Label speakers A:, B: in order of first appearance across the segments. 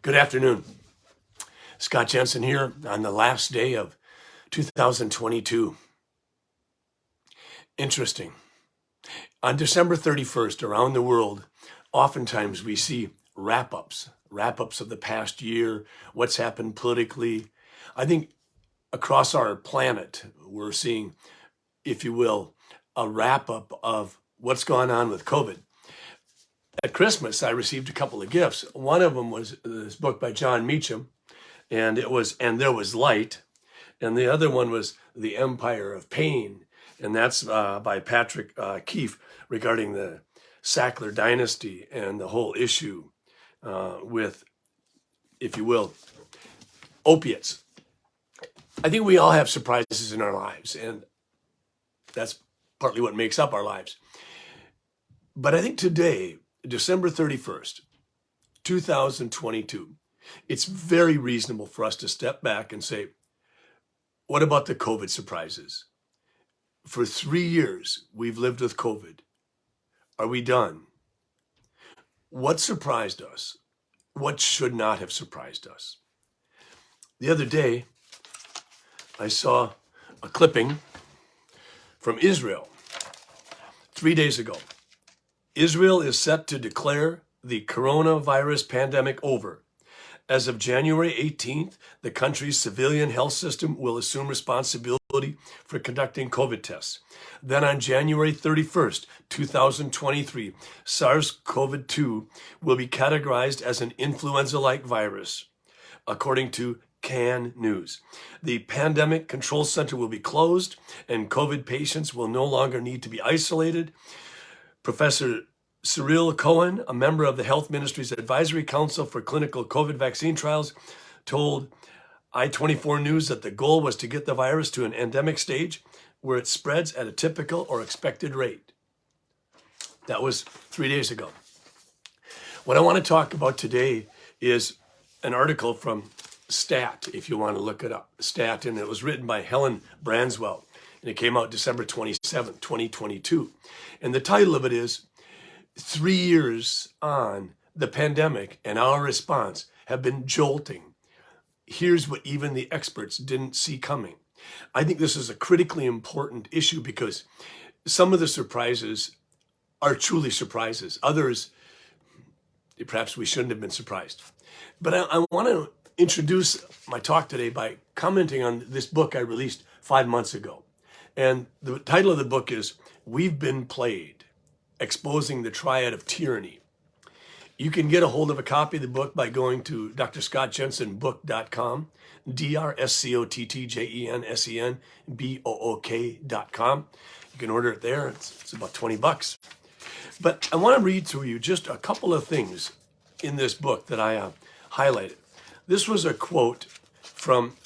A: Good afternoon. Scott Jensen here on the last day of 2022. Interesting. On December 31st, around the world, oftentimes we see wrap-ups of the past year, what's happened politically. I think across our planet, we're seeing, if you will, a wrap-up of what's gone on with COVID. At Christmas, I received a couple of gifts. One of them was this book by John Meacham, and it was And There Was Light. And the other one was The Empire of Pain, and that's by Patrick Keefe, regarding the Sackler dynasty and the whole issue with, if you will, opiates. I think we all have surprises in our lives, and that's partly what makes up our lives. But I think today, December 31st, 2022, it's very reasonable for us to step back and say, what about the COVID surprises? For 3 years, we've lived with COVID. Are we done? What surprised us? What should not have surprised us? The other day, I saw a clipping from Israel 3 days ago. Israel is set to declare the coronavirus pandemic over. As of January 18th, the country's civilian health system will assume responsibility for conducting COVID tests. Then on January 31st, 2023, SARS-CoV-2 will be categorized as an influenza-like virus, according to CAN News. The Pandemic Control Center will be closed, and COVID patients will no longer need to be isolated. Professor Cyril Cohen, a member of the Health Ministry's Advisory Council for Clinical COVID vaccine trials, told I-24 News that the goal was to get the virus to an endemic stage where it spreads at a typical or expected rate. That was 3 days ago. What I want to talk about today is an article from Stat, if you want to look it up. Stat, and it was written by Helen Branswell, and it came out December 27, 2022. And the title of it is 3 years on, the pandemic and our response have been jolting. Here's what even the experts didn't see coming. I think this is a critically important issue because some of the surprises are truly surprises. Others, perhaps we shouldn't have been surprised. But I want to introduce my talk today by commenting on this book I released 5 months ago. And the title of the book is We've Been Played: Exposing the Triad of Tyranny. You can get a hold of a copy of the book by going to drscottjensenbook.com, DrScottJensenBook.com. You can order it there. It's about $20. But I want to read through you just a couple of things in this book that I highlighted. This was a quote from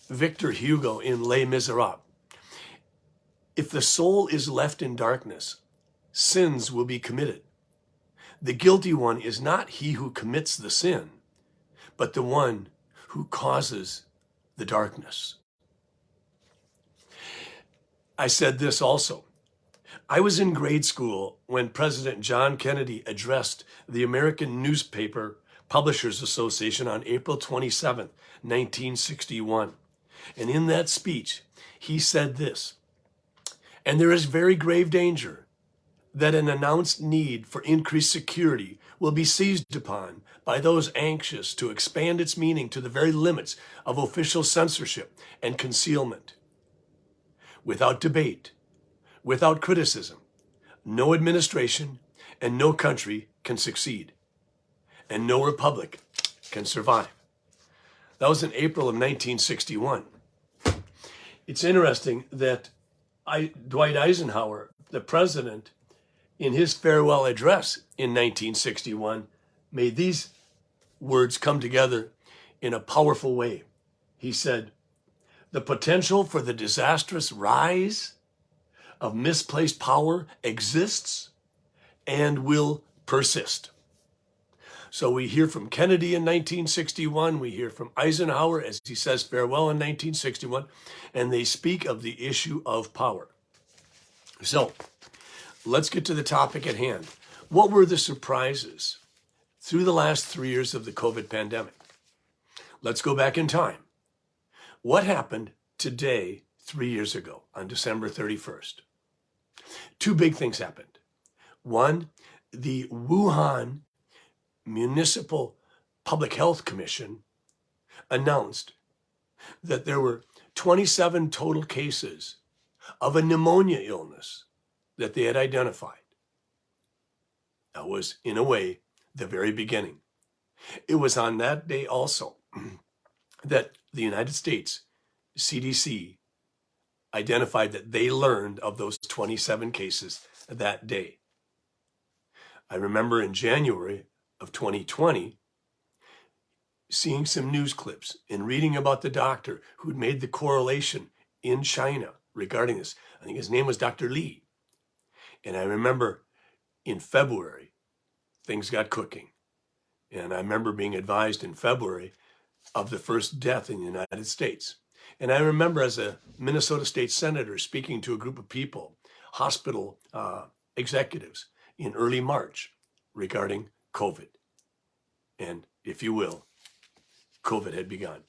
A: Victor Hugo in Les Miserables. If the soul is left in darkness, sins will be committed. The guilty one is not he who commits the sin, but the one who causes the darkness. I said this also. I was in grade school when President John Kennedy addressed the American Newspaper Publishers Association on April 27, 1961. And in that speech, he said this, "And there is very grave danger that an announced need for increased security will be seized upon by those anxious to expand its meaning to the very limits of official censorship and concealment. Without debate, without criticism, no administration and no country can succeed, and no republic can survive." That was in April of 1961. It's interesting that Dwight Eisenhower, the president, in his farewell address in 1961, made these words come together in a powerful way. He said, "The potential for the disastrous rise of misplaced power exists and will persist." So we hear from Kennedy in 1961, we hear from Eisenhower as he says farewell in 1961, and they speak of the issue of power. So let's get to the topic at hand. What were the surprises through the last 3 years of the COVID pandemic? Let's go back in time. What happened today, 3 years ago, on December 31st? Two big things happened. One, the Wuhan Municipal Public Health Commission announced that there were 27 total cases of a pneumonia illness that they had identified. That was, in a way, the very beginning. It was on that day also that the United States CDC identified that they learned of those 27 cases that day. I remember in January of 2020 seeing some news clips and reading about the doctor who'd made the correlation in China regarding this. I think his name was Dr. Li. And I remember in February, things got cooking. And I remember being advised in February of the first death in the United States. And I remember as a Minnesota state senator speaking to a group of people, hospital executives, in early March regarding COVID. And if you will, COVID had begun.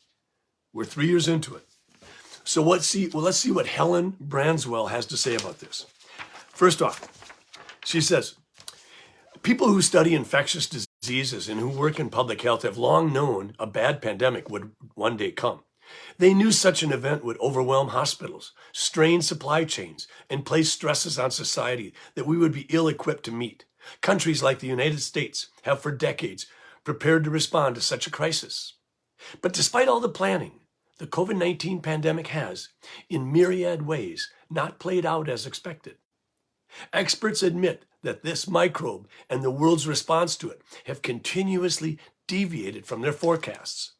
A: We're 3 years into it. So let's see what Helen Branswell has to say about this. First off, she says, people who study infectious diseases and who work in public health have long known a bad pandemic would one day come. They knew such an event would overwhelm hospitals, strain supply chains, and place stresses on society that we would be ill-equipped to meet. Countries like the United States have for decades prepared to respond to such a crisis. But despite all the planning, the COVID-19 pandemic has, in myriad ways, not played out as expected. Experts admit that this microbe and the world's response to it have continuously deviated from their forecasts.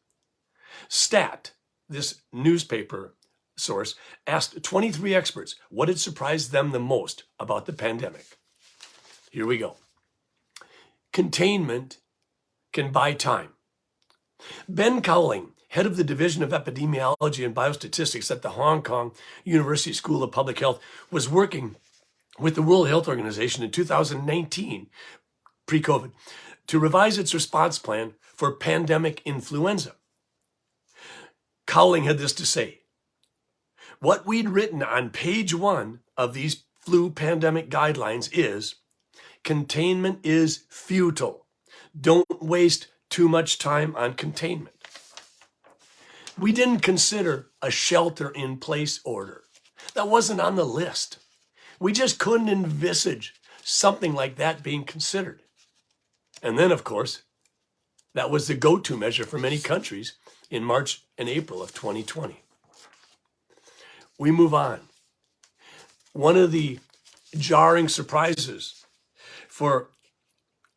A: Stat, this newspaper source, asked 23 experts what had surprised them the most about the pandemic. Here we go. Containment can buy time. Ben Cowling, head of the Division of Epidemiology and Biostatistics at the Hong Kong University School of Public Health, was working with the World Health Organization in 2019, pre-COVID, to revise its response plan for pandemic influenza. Cowling had this to say: what we'd written on page 1 of these flu pandemic guidelines is, containment is futile. Don't waste too much time on containment. We didn't consider a shelter-in-place order. That wasn't on the list. We just couldn't envisage something like that being considered. And then, of course, that was the go-to measure for many countries in March and April of 2020. We move on. One of the jarring surprises for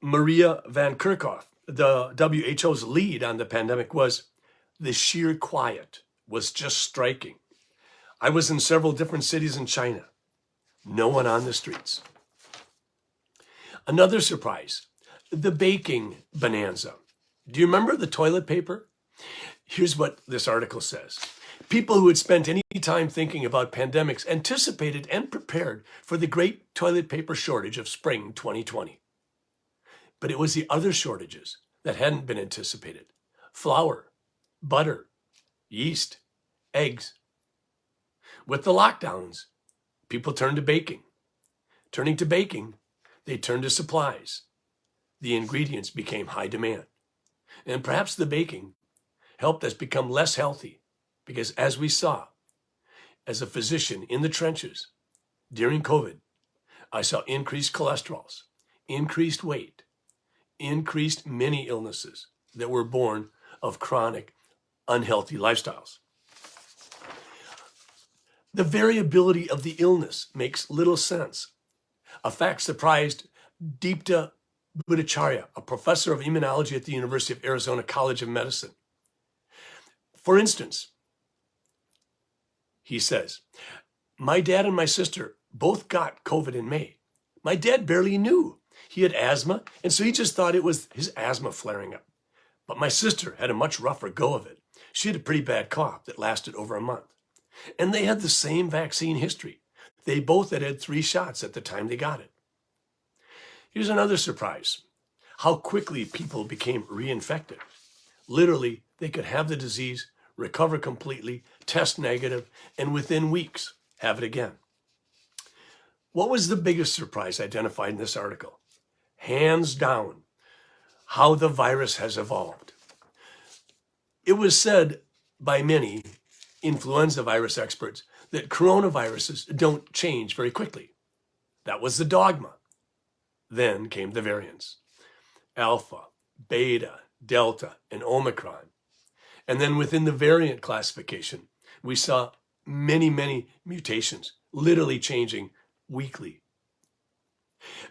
A: Maria Van Kerkhove, the WHO's lead on the pandemic, was the sheer quiet was just striking. I was in several different cities in China. No one on the streets. Another surprise, the baking bonanza. Do you remember the toilet paper? Here's what this article says. People who had spent any time thinking about pandemics anticipated and prepared for the great toilet paper shortage of spring 2020. But it was the other shortages that hadn't been anticipated. Flour, butter, yeast, eggs. With the lockdowns, people turned to baking. Turning to baking, they turned to supplies. The ingredients became high demand. And perhaps the baking helped us become less healthy because, as we saw, as a physician in the trenches during COVID, I saw increased cholesterols, increased weight, increased many illnesses that were born of chronic, unhealthy lifestyles. The variability of the illness makes little sense. A fact surprised Deepta Bhattacharya, a professor of immunology at the University of Arizona College of Medicine. For instance, he says, my dad and my sister both got COVID in May. My dad barely knew. He had asthma, and so he just thought it was his asthma flaring up. But my sister had a much rougher go of it. She had a pretty bad cough that lasted over a month. And they had the same vaccine history. They both had 3 shots at the time they got it. Here's another surprise: how quickly people became reinfected. Literally they could have the disease, recover completely, test negative, and within weeks have it again. What was the biggest surprise identified in this article? Hands down, how the virus has evolved. It was said by many influenza virus experts that coronaviruses don't change very quickly. That was the dogma. Then came the variants: Alpha, Beta, Delta, and Omicron. And then within the variant classification, we saw many mutations, literally changing weekly.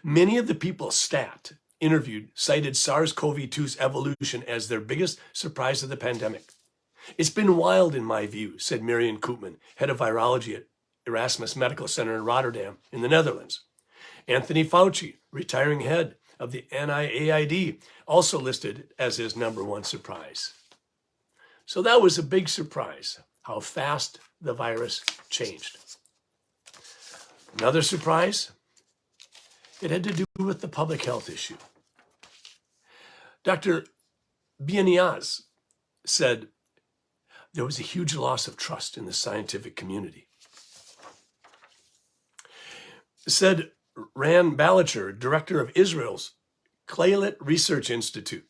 A: Many of the people interviewed cited SARS-CoV-2's evolution as their biggest surprise of the pandemic. It's been wild in my view, said Marion Koopman, head of virology at Erasmus Medical Center in Rotterdam in the Netherlands. Anthony Fauci, retiring head of the NIAID, also listed as his number one surprise. So that was a big surprise, how fast the virus changed. Another surprise, it had to do with the public health issue. Dr. Bieniaz said there was a huge loss of trust in the scientific community. Said Ran Balacher, director of Israel's Claylett Research Institute,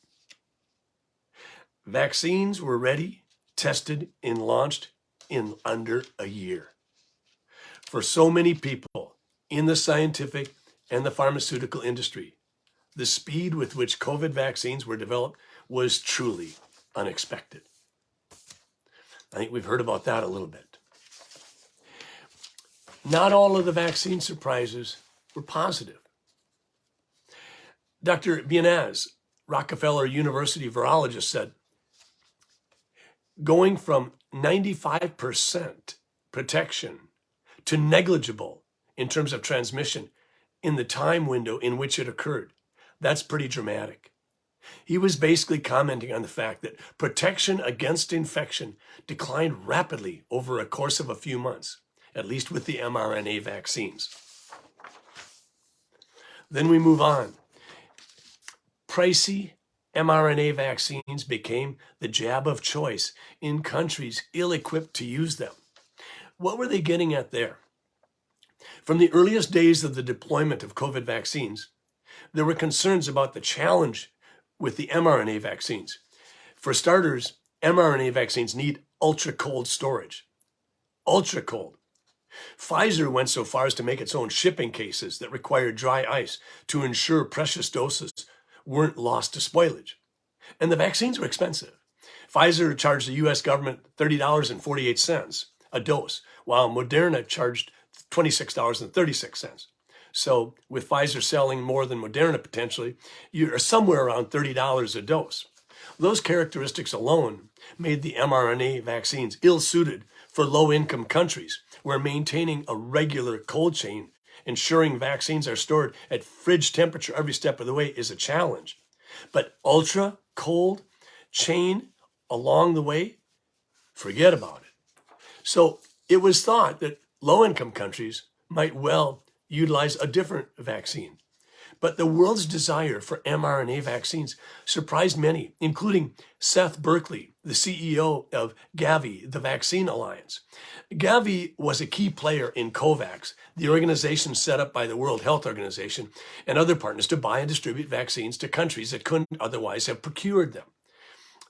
A: vaccines were ready, tested, and launched in under a year. For so many people in the scientific and the pharmaceutical industry, the speed with which COVID vaccines were developed was truly unexpected. I think we've heard about that a little bit. Not all of the vaccine surprises were positive. Dr. Bieniaz, Rockefeller University virologist, said, going from 95% protection to negligible in terms of transmission in the time window in which it occurred, that's pretty dramatic. He was basically commenting on the fact that protection against infection declined rapidly over a course of a few months, at least with the mRNA vaccines. Then we move on. Pricey mRNA vaccines became the jab of choice in countries ill-equipped to use them. What were they getting at there? From the earliest days of the deployment of COVID vaccines, there were concerns about the challenge with the mRNA vaccines. For starters, mRNA vaccines need ultra-cold storage. Ultra-cold. Pfizer went so far as to make its own shipping cases that required dry ice to ensure precious doses weren't lost to spoilage. And the vaccines were expensive. Pfizer charged the U.S. government $30.48 a dose, while Moderna charged $26.36. So with Pfizer selling more than Moderna potentially, you're somewhere around $30 a dose. Those characteristics alone made the mRNA vaccines ill-suited for low-income countries, where maintaining a regular cold chain, ensuring vaccines are stored at fridge temperature every step of the way, is a challenge. But ultra-cold chain along the way, forget about it. So it was thought that low-income countries might well utilize a different vaccine. But the world's desire for mRNA vaccines surprised many, including Seth Berkley, the CEO of Gavi, the Vaccine Alliance. Gavi was a key player in COVAX, the organization set up by the World Health Organization and other partners to buy and distribute vaccines to countries that couldn't otherwise have procured them.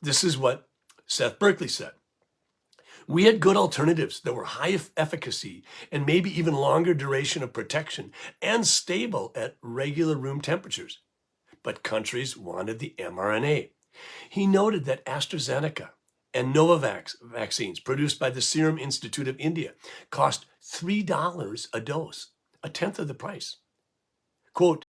A: This is what Seth Berkley said. We had good alternatives that were high efficacy and maybe even longer duration of protection and stable at regular room temperatures. But countries wanted the mRNA. He noted that AstraZeneca and Novavax vaccines produced by the Serum Institute of India cost $3 a dose, a tenth of the price. Quote,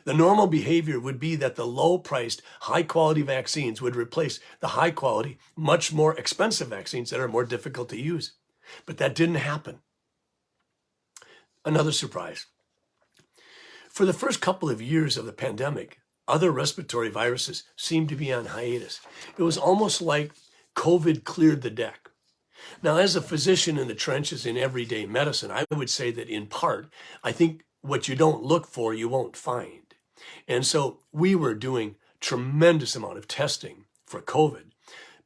A: the normal behavior would be that the low-priced, high-quality vaccines would replace the high-quality, much more expensive vaccines that are more difficult to use. But that didn't happen. Another surprise. For the first couple of years of the pandemic, other respiratory viruses seemed to be on hiatus. It was almost like COVID cleared the deck. Now, as a physician in the trenches in everyday medicine, I would say that in part, I think what you don't look for, you won't find. And so we were doing tremendous amount of testing for COVID.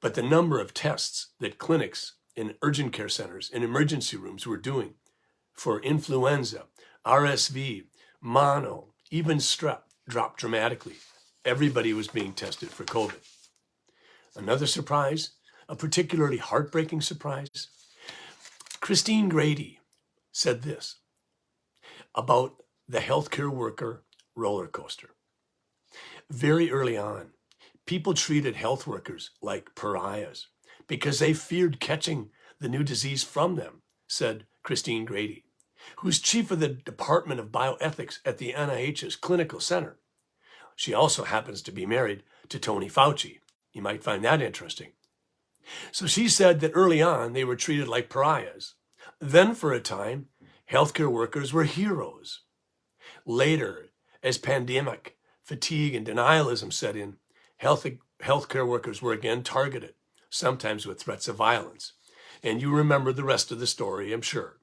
A: But the number of tests that clinics in urgent care centers and emergency rooms were doing for influenza, RSV, mono, even strep dropped dramatically. Everybody was being tested for COVID. Another surprise, a particularly heartbreaking surprise, Christine Grady said this about the healthcare worker roller coaster. Very early on, people treated health workers like pariahs because they feared catching the new disease from them, said Christine Grady, who's chief of the Department of Bioethics at the NIH's Clinical Center. She also happens to be married to Tony Fauci. You might find that interesting. So she said that early on, they were treated like pariahs. Then for a time, healthcare workers were heroes. Later, as pandemic fatigue and denialism set in, healthcare workers were again targeted, sometimes with threats of violence. And you remember the rest of the story, I'm sure,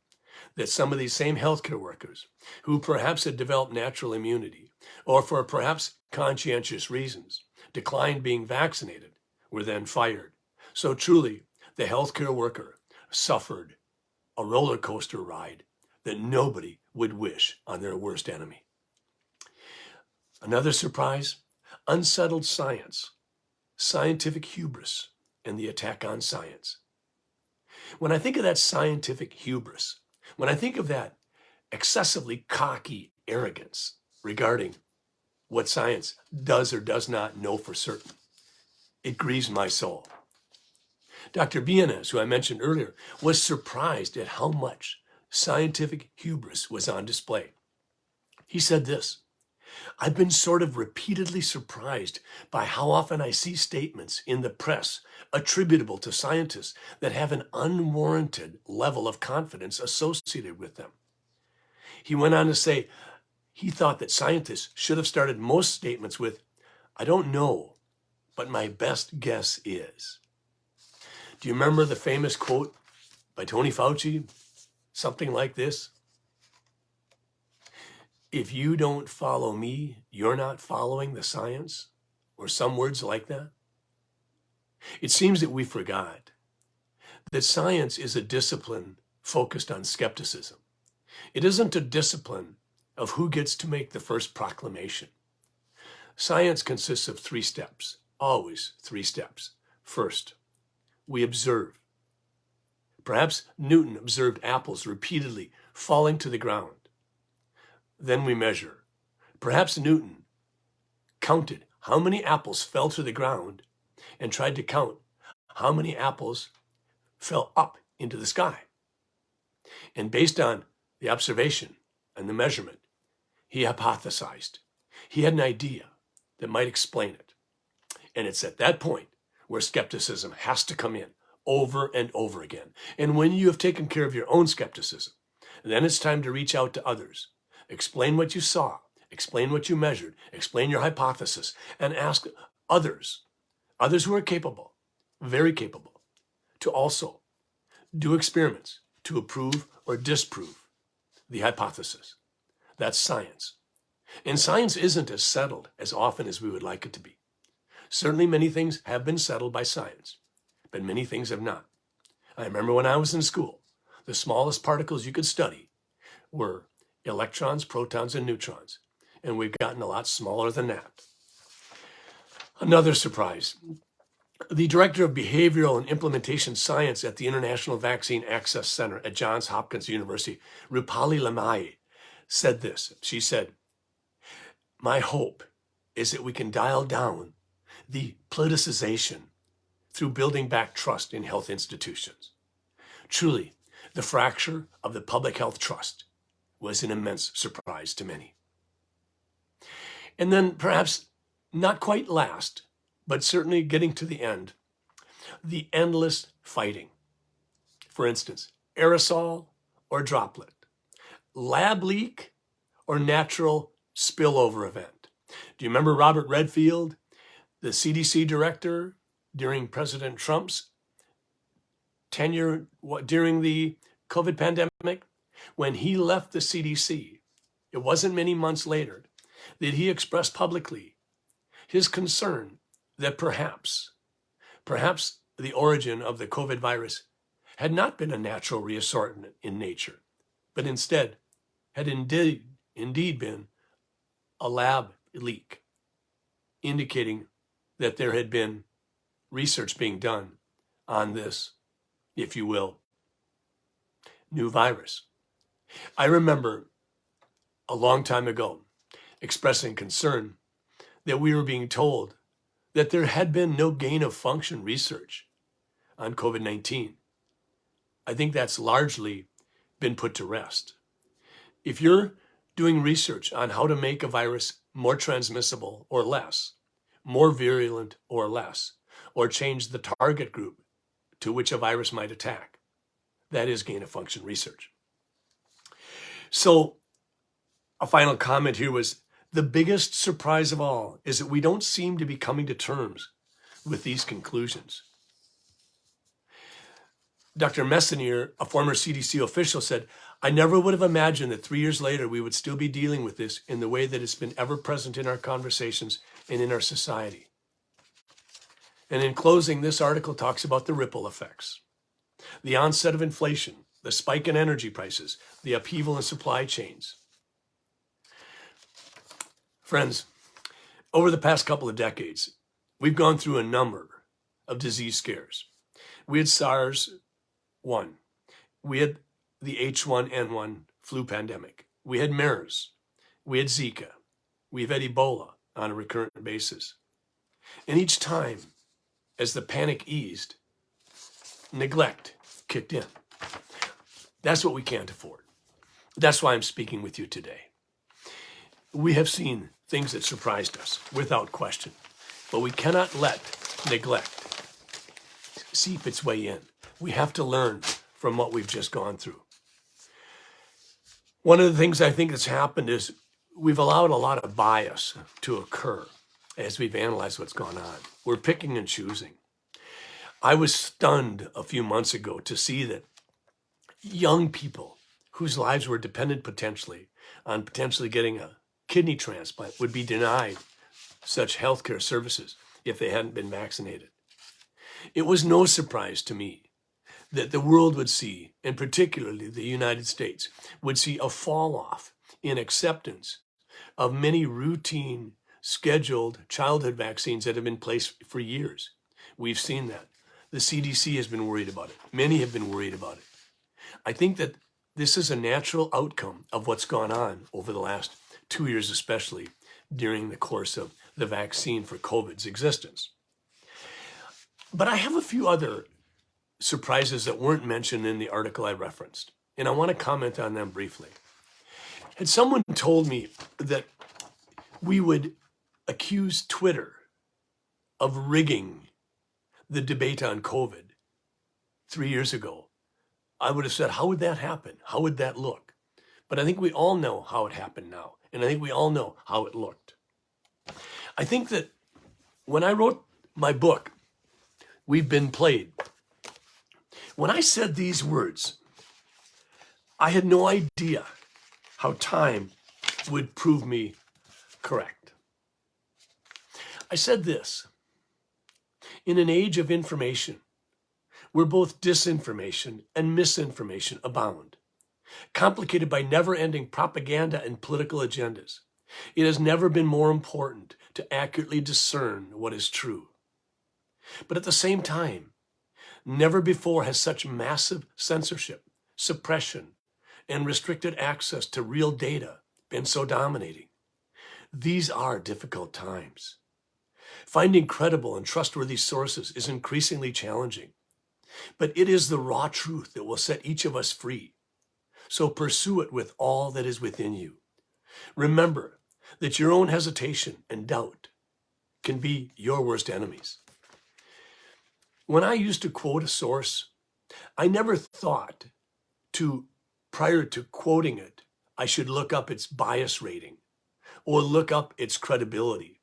A: that some of these same healthcare workers, who perhaps had developed natural immunity, or for perhaps conscientious reasons, declined being vaccinated, were then fired. So truly, the healthcare worker suffered a roller coaster ride that nobody would wish on their worst enemy. Another surprise, unsettled science, scientific hubris, and the attack on science. When I think of that scientific hubris, when I think of that excessively cocky arrogance regarding what science does or does not know for certain, it grieves my soul. Dr. Bienes, who I mentioned earlier, was surprised at how much scientific hubris was on display. He said this, "I've been sort of repeatedly surprised by how often I see statements in the press attributable to scientists that have an unwarranted level of confidence associated with them." He went on to say he thought that scientists should have started most statements with, "I don't know, but my best guess is." Do you remember the famous quote by Tony Fauci? Something like this: "If you don't follow me, you're not following the science," or some words like that. It seems that we forgot that science is a discipline focused on skepticism. It isn't a discipline of who gets to make the first proclamation. Science consists of 3 steps, always 3 steps. First, we observe. Perhaps Newton observed apples repeatedly falling to the ground. Then we measure. Perhaps Newton counted how many apples fell to the ground and tried to count how many apples fell up into the sky. And based on the observation and the measurement, he hypothesized. He had an idea that might explain it. And it's at that point where skepticism has to come in over and over again. And when you have taken care of your own skepticism, then it's time to reach out to others. Explain what you saw, explain what you measured, explain your hypothesis, and ask others who are capable, very capable, to also do experiments to approve or disprove the hypothesis. That's science. And science isn't as settled as often as we would like it to be. Certainly many things have been settled by science, but many things have not. I remember when I was in school, the smallest particles you could study were electrons, protons, and neutrons, and we've gotten a lot smaller than that. Another surprise, the director of behavioral and implementation science at the International Vaccine Access Center at Johns Hopkins University, Rupali Lamai, said this. She said, "My hope is that we can dial down the politicization through building back trust in health institutions. Truly, the fracture of the public health trust was an immense surprise to many." And then perhaps not quite last, but certainly getting to the end, the endless fighting. For instance, aerosol or droplet, lab leak or natural spillover event. Do you remember Robert Redfield, the CDC director during President Trump's tenure during the COVID pandemic? When he left the CDC, it wasn't many months later that he expressed publicly his concern that perhaps the origin of the COVID virus had not been a natural reassortment in nature, but instead had indeed been a lab leak, indicating that there had been research being done on this, if you will, new virus. I remember a long time ago expressing concern that we were being told that there had been no gain of function research on COVID-19. I think that's largely been put to rest. If you're doing research on how to make a virus more transmissible or less, more virulent or less, or change the target group to which a virus might attack, that is gain of function research. So a final comment here was, the biggest surprise of all is that we don't seem to be coming to terms with these conclusions. Dr. Messonnier, a former CDC official, said, I never would have imagined that 3 years later we would still be dealing with this in the way that it's been ever present in our conversations and in our society. And in closing, this article talks about the ripple effects, the onset of inflation, the spike in energy prices, the upheaval in supply chains. Friends, over the past couple of decades, we've gone through a number of disease scares. We had SARS-1. We had the H1N1 flu pandemic. We had MERS. We had Zika. We've had Ebola on a recurrent basis. And each time, as the panic eased, neglect kicked in. That's what we can't afford. That's why I'm speaking with you today. We have seen things that surprised us, without question, but we cannot let neglect seep its way in. We have to learn from what we've just gone through. One of the things I think that's happened is we've allowed a lot of bias to occur as we've analyzed what's gone on. We're picking and choosing. I was stunned a few months ago to see that young people whose lives were dependent potentially on potentially getting a kidney transplant would be denied such healthcare services if they hadn't been vaccinated. It was no surprise to me that the world would see, and particularly the United States, would see a fall off in acceptance of many routine, scheduled childhood vaccines that have been in place for years. We've seen that. The CDC has been worried about it. Many have been worried about it. I think that this is a natural outcome of what's gone on over the last 2 years, especially during the course of the vaccine for COVID's existence. But I have a few other surprises that weren't mentioned in the article I referenced, and I want to comment on them briefly. Had someone told me that we would accuse Twitter of rigging the debate on COVID 3 years ago, I would have said, how would that happen? How would that look? But I think we all know how it happened now, and I think we all know how it looked. I think that when I wrote my book, We've Been Played, when I said these words, I had no idea how time would prove me correct. I said this: in an age of information, where both disinformation and misinformation abound, complicated by never-ending propaganda and political agendas, it has never been more important to accurately discern what is true. But at the same time, never before has such massive censorship, suppression, and restricted access to real data been so dominating. These are difficult times. Finding credible and trustworthy sources is increasingly challenging, but it is the raw truth that will set each of us free. So pursue it with all that is within you. Remember that your own hesitation and doubt can be your worst enemies. When I used to quote a source, I never thought prior to quoting it, I should look up its bias rating or look up its credibility.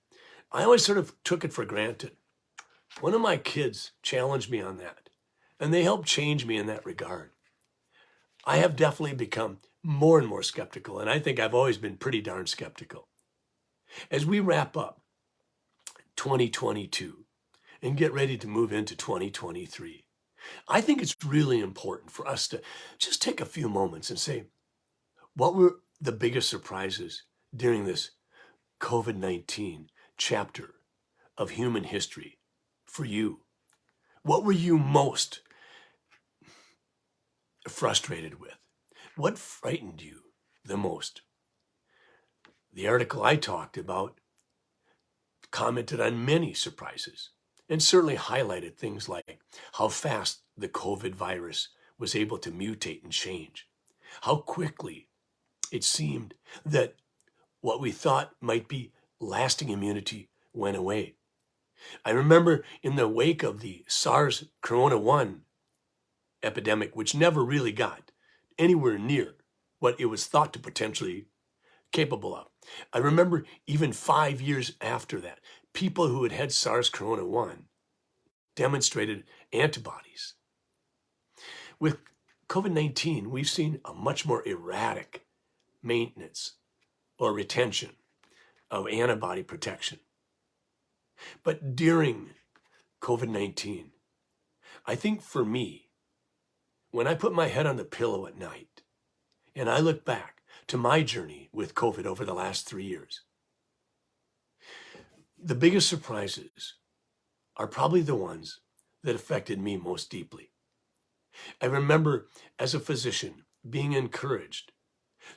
A: I always sort of took it for granted. One of my kids challenged me on that, and they helped change me in that regard. I have definitely become more and more skeptical, and I think I've always been pretty darn skeptical. As we wrap up 2022 and get ready to move into 2023. I think it's really important for us to just take a few moments and say, what were the biggest surprises during this COVID-19 chapter of human history for you? What were you most frustrated with? What frightened you the most? The article I talked about commented on many surprises and certainly highlighted things like how fast the COVID virus was able to mutate and change, how quickly it seemed that what we thought might be lasting immunity went away. I remember in the wake of the SARS Corona 1 epidemic, which never really got anywhere near what it was thought to potentially capable of. I remember even 5 years after that, people who had had SARS Corona 1 demonstrated antibodies. With COVID-19, we've seen a much more erratic maintenance or retention of antibody protection. But during COVID-19, I think for me, when I put my head on the pillow at night and I look back to my journey with COVID over the last 3 years, the biggest surprises are probably the ones that affected me most deeply. I remember as a physician being encouraged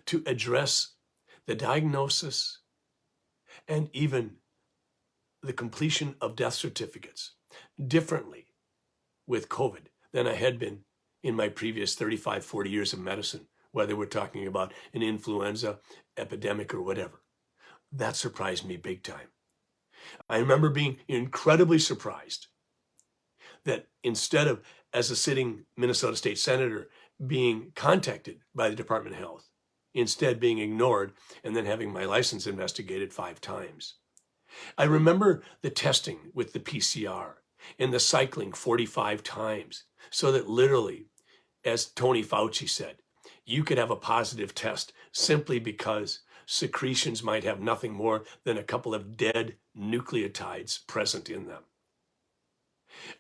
A: to address the diagnosis and even the completion of death certificates differently with COVID than I had been in my previous 35, 40 years of medicine, whether we're talking about an influenza epidemic or whatever. That surprised me big time. I remember being incredibly surprised that instead of, as a sitting Minnesota State Senator, being contacted by the Department of Health, instead being ignored and then having my license investigated 5 times. I remember the testing with the PCR and the cycling 45 times so that literally, as Tony Fauci said, you could have a positive test simply because secretions might have nothing more than a couple of dead nucleotides present in them.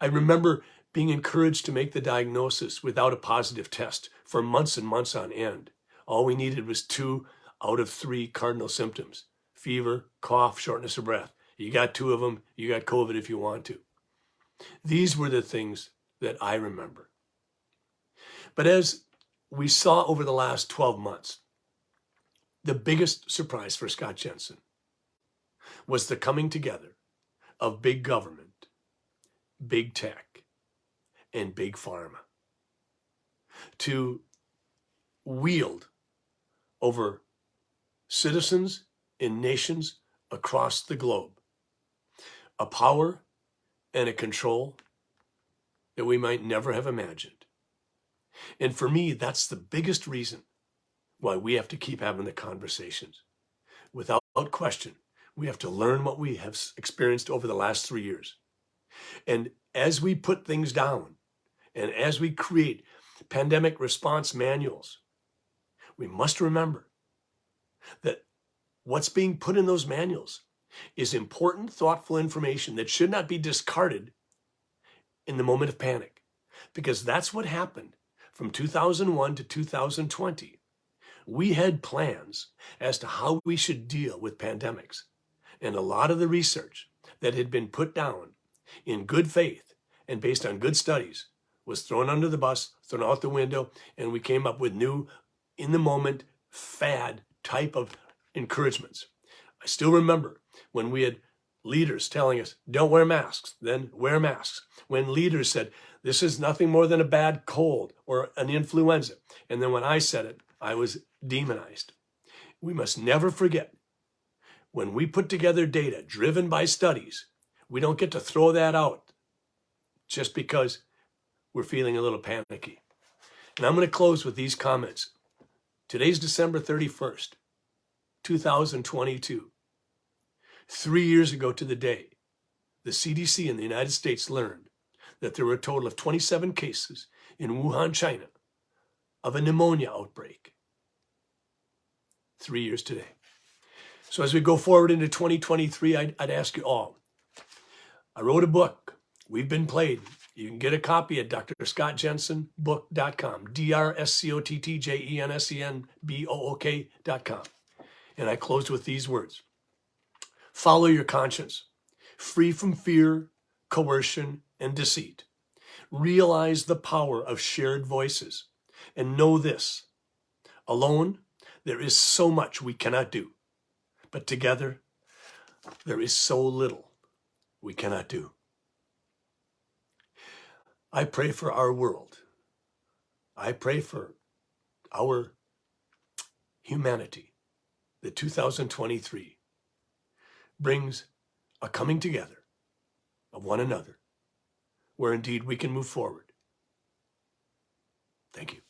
A: I remember being encouraged to make the diagnosis without a positive test for months and months on end. All we needed was 2 out of 3 cardinal symptoms: fever, cough, shortness of breath. You got 2 of them, you got COVID if you want to. These were the things that I remember. But as we saw over the last 12 months, the biggest surprise for Scott Jensen was the coming together of big government, big tech, and big pharma to wield over citizens and nations across the globe a power and a control that we might never have imagined. And for me, that's the biggest reason why we have to keep having the conversations. Without question, we have to learn what we have experienced over the last 3 years. And as we put things down, and as we create pandemic response manuals, we must remember that what's being put in those manuals is important, thoughtful information that should not be discarded in the moment of panic, because that's what happened from 2001 to 2020. We had plans as to how we should deal with pandemics, and a lot of the research that had been put down in good faith and based on good studies was thrown under the bus, thrown out the window, and we came up with new, in the moment, fad type of encouragements. I still remember when we had leaders telling us, don't wear masks, then wear masks. When leaders said, this is nothing more than a bad cold or an influenza. And then when I said it, I was demonized. We must never forget, when we put together data driven by studies, we don't get to throw that out just because we're feeling a little panicky. And I'm going to close with these comments. Today's December 31st, 2022. 3 years ago to the day, the CDC in the United States learned that there were a total of 27 cases in Wuhan, China, of a pneumonia outbreak. 3 years today. So as we go forward into 2023, I'd ask you all. I wrote a book We've been played. You can get a copy at drscottjensenbook.com, DrScottJensenBook.com. And I close with these words. Follow your conscience, free from fear, coercion, and deceit. Realize the power of shared voices. And know this, alone, there is so much we cannot do. But together, there is so little we cannot do. I pray for our world. I pray for our humanity that 2023 brings a coming together of one another where indeed we can move forward. Thank you.